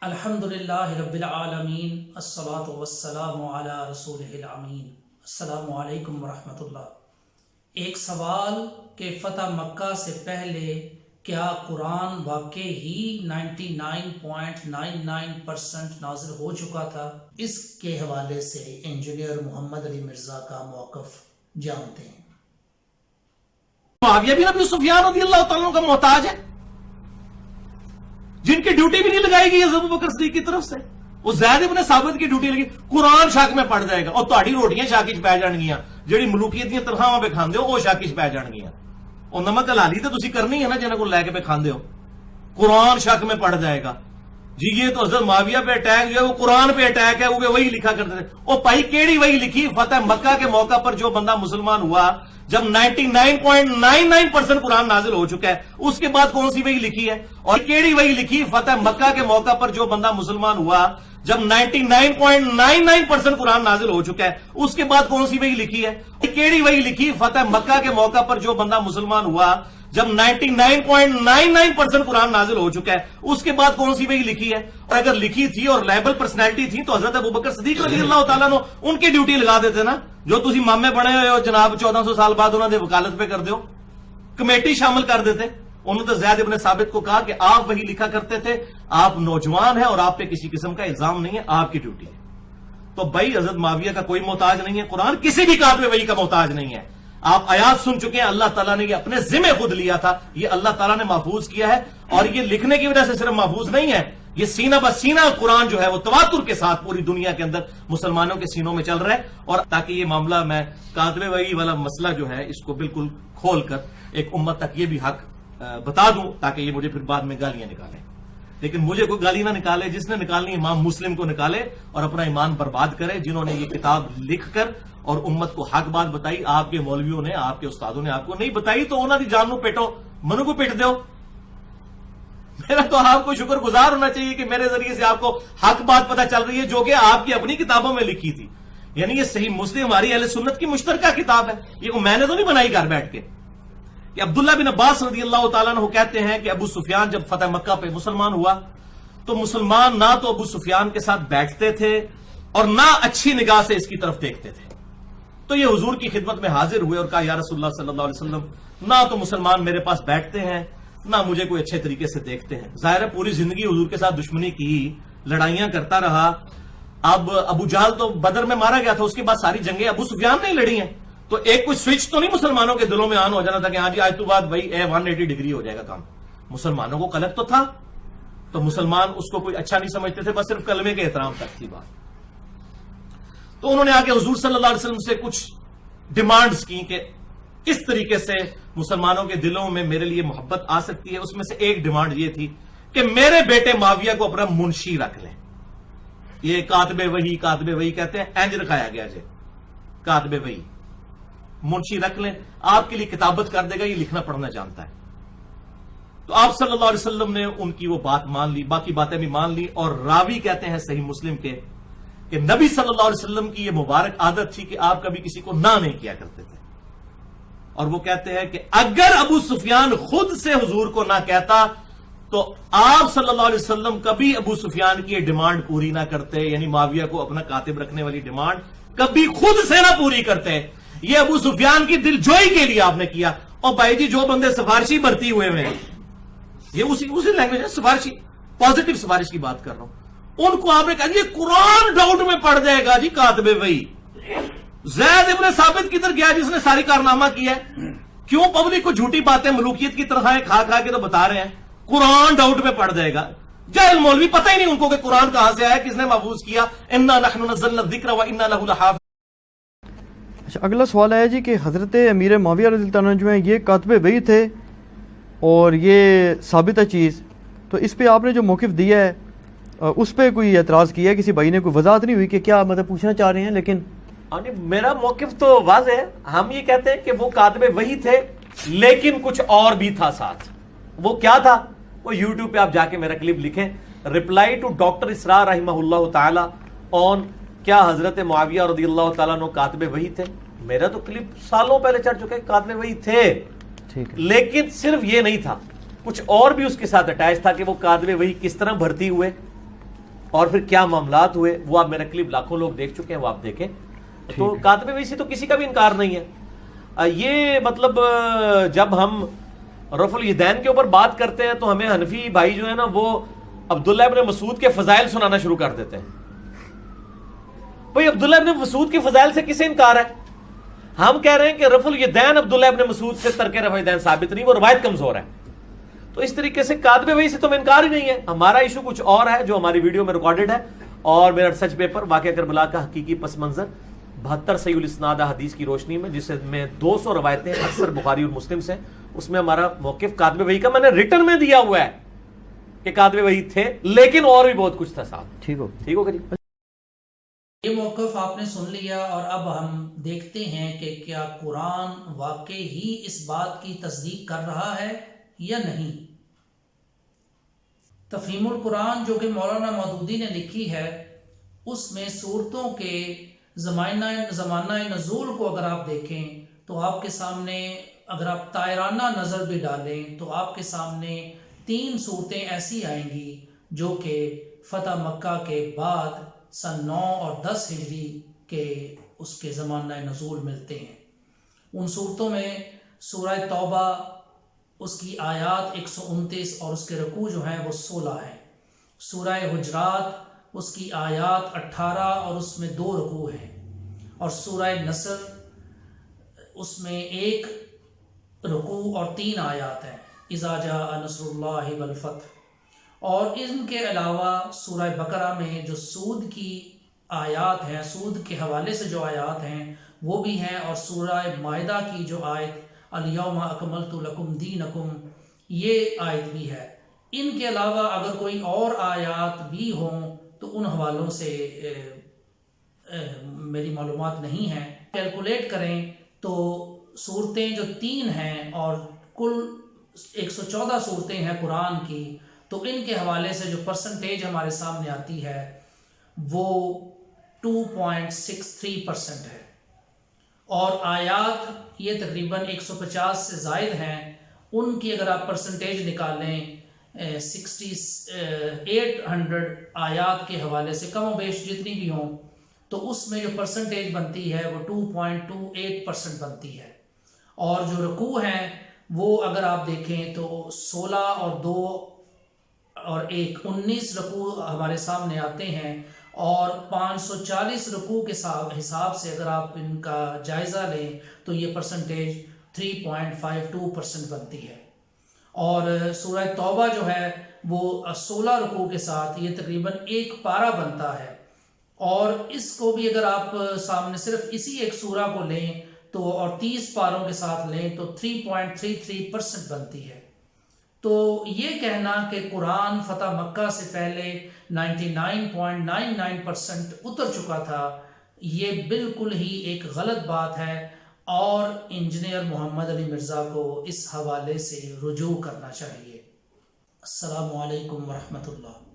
الحمدللہ رب العالمین الصلاۃ والسلام علی رسولہ الامین۔ السلام علیکم ورحمۃ اللہ۔ ایک سوال کہ فتح مکہ سے پہلے کیا قرآن واقع ہی 99.99% نازل ہو چکا تھا؟ اس کے حوالے سے انجینئر محمد علی مرزا کا موقف جانتے ہیں۔ معاویہ بن ابی سفیان رضی اللہ تعالیٰ کا محتاج ہے، جن کی ڈیوٹی بھی نہیں لگائی گئی ابو بکر صدیق کی طرف سے۔ وہ زید ابن ثابت کی ڈیوٹی لگی، قرآن شاک میں پڑ جائے گا اور تہاڈی روٹیاں شاکی چ پی جان گیاں، جڑی ملوکیت دی تنخواہاں پہ کھاندے ہو وہ شاکی چ پی جان گیاں۔ اور نمک حلالی تو تسی کرنی ہے نا جنہاں کو لے کے پہ کھاندے ہو، قرآن شک میں پڑ جائے گا جی۔ یہ تو حضرت معاویہ پہ اٹیک جو ہے وہ قرآن پہ اٹیک ہے، وہ وہی لکھا کرتے تھے۔ اور بھائی کیڑی وہی لکھی؟ فتح مکہ کے موقع پر جو بندہ مسلمان ہوا، جب 99.99% قرآن نازل ہو چکا ہے، اس کے بعد کون سی وہی لکھی ہے؟ اور کیڑی وہی لکھی؟ فتح مکہ کے موقع پر جو بندہ مسلمان ہوا، جب 99.99% قرآن نازل ہو چکا ہے، اس کے بعد کون سی وہی لکھی ہے؟ کیڑی وہی لکھی؟ فتح مکہ کے موقع پر جو بندہ مسلمان ہوا، جب 99.99% قرآن نازل ہو چکا ہے، اس کے بعد کون سی وہی لکھی ہے؟ اور اگر لکھی تھی اور لیبل پرسنالٹی تھی تو حضرت ابوبکر صدیق رضی اللہ تعالیٰ نے ان کی ڈیوٹی لگا دیتے نا، جو تسی مامے بنے ہوئے ہو جناب 1400 سال بعد انہوں نے وکالت پہ کر دیو، کمیٹی شامل کر دیتے۔ انہوں نے زید ابن ثابت کو کہا کہ آپ وہی لکھا کرتے تھے، آپ نوجوان ہیں اور آپ پہ کسی قسم کا الزام نہیں ہے، آپ کی ڈیوٹی ہے۔ تو بھائی حضرت معاویہ کا کوئی محتاج نہیں ہے، قرآن کسی بھی کاتب وحی کا محتاج نہیں ہے۔ آپ آیات سن چکے ہیں، اللہ تعالیٰ نے یہ اپنے ذمہ خود لیا تھا، یہ اللہ تعالیٰ نے محفوظ کیا ہے، اور یہ لکھنے کی وجہ سے صرف محفوظ نہیں ہے، یہ سینہ بسینہ قرآن جو ہے وہ تواتر کے ساتھ پوری دنیا کے اندر مسلمانوں کے سینوں میں چل رہا ہے۔ اور تاکہ یہ معاملہ میں کاتب وحی والا مسئلہ جو ہے اس کو بالکل کھول کر ایک امت تک یہ بھی حق بتا دوں، تاکہ یہ مجھے پھر بعد میں گالیاں نکالیں۔ لیکن مجھے کوئی گالی نہ نکالے، جس نے نکالنی امام مسلم کو نکالے اور اپنا ایمان برباد کرے، جنہوں نے یہ کتاب لکھ کر اور امت کو حق بات بتائی۔ آپ کے مولویوں نے، آپ کے استادوں نے آپ کو نہیں بتائی تو انہوں نے جان نو پیٹو، منو کو پیٹ دیو۔ میرا تو آپ کو شکر گزار ہونا چاہیے کہ میرے ذریعے سے آپ کو حق بات پتہ چل رہی ہے، جو کہ آپ کی اپنی کتابوں میں لکھی تھی۔ یعنی یہ صحیح مسلم ہماری اہل سنت کی مشترکہ کتاب ہے، یہ میں نے تو نہیں بنائی گھر بیٹھ کے۔ کہ عبداللہ بن عباس رضی اللہ تعالیٰ عنہ کہتے ہیں کہ ابو سفیان جب فتح مکہ پہ مسلمان ہوا تو مسلمان نہ تو ابو سفیان کے ساتھ بیٹھتے تھے اور نہ اچھی نگاہ سے اس کی طرف دیکھتے تھے۔ تو یہ حضور کی خدمت میں حاضر ہوئے اور کہا یا رسول اللہ صلی اللہ علیہ وسلم، نہ تو مسلمان میرے پاس بیٹھتے ہیں نہ مجھے کوئی اچھے طریقے سے دیکھتے ہیں۔ ظاہر ہے پوری زندگی حضور کے ساتھ دشمنی کی، لڑائیاں کرتا رہا۔ اب ابو جہل تو بدر میں مارا گیا تھا، اس کے بعد ساری جنگیں ابو سفیان نے لڑی ہیں، تو ایک کوئی سوئچ تو نہیں مسلمانوں کے دلوں میں آن ہو جانا تھا کہ ہاں جی آج تو بعد بھائی 180 ڈگری ہو جائے گا کام۔ مسلمانوں کو قلق تو تھا، تو مسلمان اس کو کوئی اچھا نہیں سمجھتے تھے، بس صرف کلمے کے احترام تک تھی بات۔ تو انہوں نے آ کے حضور صلی اللہ علیہ وسلم سے کچھ ڈیمانڈز کی کہ کس طریقے سے مسلمانوں کے دلوں میں میرے لیے محبت آ سکتی ہے۔ اس میں سے ایک ڈیمانڈ یہ تھی کہ میرے بیٹے معاویہ کو اپنا منشی رکھ لیں۔ یہ کاتب وحی کہتے ہیں، اینج رکھایا گیا جی، کاتب وحی منشی رکھ لیں، آپ کے لیے کتابت کر دے گا، یہ لکھنا پڑھنا جانتا ہے۔ تو آپ صلی اللہ علیہ وسلم نے ان کی وہ بات مان لی، باقی باتیں بھی مان لی۔ اور راوی کہتے ہیں صحیح مسلم کے کہ نبی صلی اللہ علیہ وسلم کی یہ مبارک عادت تھی کہ آپ کبھی کسی کو نہ نہیں کیا کرتے تھے، اور وہ کہتے ہیں کہ اگر ابو سفیان خود سے حضور کو نہ کہتا تو آپ صلی اللہ علیہ وسلم کبھی ابو سفیان کی یہ ڈیمانڈ پوری نہ کرتے، یعنی معاویہ کو اپنا کاتب رکھنے والی ڈیمانڈ کبھی خود سے نہ پوری کرتے۔ یہ ابو سفیان کی دل جوئی کے لیے آپ نے کیا۔ اور بھائی جی جو بندے سفارشی بھرتی ہوئے ہیں، یہ اسی لینگویج ہے، سفارشی، پازیٹو سفارش کی بات کر رہا ہوں، ان کو آپ نے کہا یہ قرآن ڈاؤٹ میں پڑ جائے گا جی کاتب وحی۔ زید ابن ثابت کدھر گیا جس نے ساری کارنامہ کیا ہے؟ کیوں پبلک کو جھوٹی باتیں ملوکیت کی طرح کھا کے تو بتا رہے ہیں قرآن ڈاؤٹ میں پڑ جائے گا؟ جاہل مولوی پتہ ہی نہیں ان کو کہ قرآن کہاں سے آیا، کس نے محفوظ کیا۔ انا نحن نزلنا الذکر وانا لہ لحافظ۔ اچھا، اگلا سوال ہے جی کہ حضرت امیر معاویہ رضی اللہ عنہ جو ہیں یہ کاتب وحی تھے اور یہ ثابت ہے چیز، تو اس پہ آپ نے جو موقف دیا ہے اس پہ کوئی اعتراض کیا ہے؟ کسی بھائی نے کوئی وضاحت نہیں ہوئی کہ کیا مطلب پوچھنا چاہ رہے ہیں؟ لیکن میرا موقف تو واضح ہے، ہم یہ کہتے ہیں کہ وہ کاتب وحی تھے لیکن کچھ اور بھی تھا ساتھ۔ وہ کیا تھا؟ وہ یوٹیوب پہ آپ جا کے میرا کلپ لکھیں، رپلائی ٹو ڈاکٹر اسرار رحمہ اللہ تعالی آن کیا حضرت معاویہ رضی اللہ تعالیٰ عنہ کاتب وحی تھے۔ میرا تو کلپ سالوں پہلے چڑھ چکے، کاتب وحی تھے، لیکن صرف یہ نہیں تھا، کچھ اور بھی اس کے ساتھ اٹیچ تھا کہ وہ کاتب وحی کس طرح بھرتی ہوئے، اور پھر کیا معاملات ہوئے وہ آپ میرا کلپ لاکھوں لوگ دیکھ چکے ہیں, وہ آپ دیکھیں. تو کاتب وحی سے تو کسی کا بھی انکار نہیں ہے. یہ مطلب جب ہم رفع الیدین کے اوپر بات کرتے ہیں تو ہمیں حنفی بھائی جو ہے نا وہ عبداللہ ابن مسعود کے فضائل سنانا شروع کر دیتے ہیں. بھئی عبداللہ ابن مسعود کے فضائل سے کسے انکار ہے؟ ہم کہہ رہے ہیں کہ رفع الیدین عبداللہ ابن مسعود سے ترک رفع الیدین ثابت نہیں, وہ روایت کمزور ہے. تو اس طریقے سے کاتب وحی سے تو انکار ہی نہیں ہے. ہمارا ایشو کچھ اور ہے جو ہماری ویڈیو میں ریکارڈڈ ہے, اور میرا ریسرچ پیپر واقعہ کربلا کا حقیقی پس منظر 72 صحیح الاسناد حدیث کی روشنی میں, جس میں 200 روایتیں اکثر بخاری اور مسلم سے, اس میں ہمارا موقف کاتب وحی کا میں نے ریٹن میں دیا ہوا ہے کہ کاتب وحی تھے, لیکن اور بھی بہت کچھ تھا صاحب. ٹھیک ہوگا جی. یہ موقف آپ نے سن لیا, اور اب ہم دیکھتے ہیں کہ کیا قرآن واقعی ہی اس بات کی تصدیق کر رہا ہے یا نہیں. تفہیم القرآن جو کہ مولانا مودودی نے لکھی ہے, اس میں صورتوں کے زمانہ نزول کو اگر آپ دیکھیں تو آپ کے سامنے, اگر آپ طائرانہ نظر بھی ڈالیں تو آپ کے سامنے 3 صورتیں ایسی آئیں گی جو کہ فتح مکہ کے بعد سن 9 اور 10 ہجری کے اس کے زمانہ نزول ملتے ہیں. ان صورتوں میں سورہ توبہ, اس کی آیات 129 اور اس کے رکوع جو ہیں وہ 16 ہیں. سورہ حجرات, اس کی آیات 18 اور اس میں 2 رکوع ہیں. اور سورہ نصر, اس میں 1 رکوع اور 3 آیات ہیں, اذا جاء نصر اللہ والفتح. اور ان کے علاوہ سورہ بقرہ میں جو سود کی آیات ہیں, سود کے حوالے سے جو آیات ہیں وہ بھی ہیں, اور سورہ مائدہ کی جو آیت الیوم اکملت لکم دینکم, یہ آیت بھی ہے. ان کے علاوہ اگر کوئی اور آیات بھی ہوں تو ان حوالوں سے میری معلومات نہیں ہیں. کیلکولیٹ کریں تو صورتیں جو 3 ہیں اور کل 114 صورتیں ہیں قرآن کی, تو ان کے حوالے سے جو پرسنٹیج ہمارے سامنے آتی ہے وہ 2.63% ہے. اور آیات یہ تقریباً 150 سے زائد ہیں, ان کی اگر آپ پرسنٹیج نکالیں 800 آیات کے حوالے سے کم و بیش جتنی بھی ہوں, تو اس میں جو پرسنٹیج بنتی ہے وہ 2.28% بنتی ہے. اور جو رکوع ہیں وہ اگر آپ دیکھیں تو 16 اور 2 اور 1 19 رکوع ہمارے سامنے آتے ہیں, اور 540 رکوع کے حساب سے اگر آپ ان کا جائزہ لیں تو یہ پرسنٹیج 3.52% بنتی ہے. اور سورہ توبہ جو ہے وہ 16 رکوع کے ساتھ یہ تقریباً 1 پارہ بنتا ہے. اور اس کو بھی اگر آپ سامنے صرف اسی ایک سورہ کو لیں تو اور 30 پاروں کے ساتھ لیں تو 3.33% بنتی ہے. تو یہ کہنا کہ قرآن فتح مکہ سے پہلے 99.99% اتر چکا تھا, یہ بالکل ہی ایک غلط بات ہے, اور انجینئر محمد علی مرزا کو اس حوالے سے رجوع کرنا چاہیے. السلام علیکم ورحمۃ اللہ.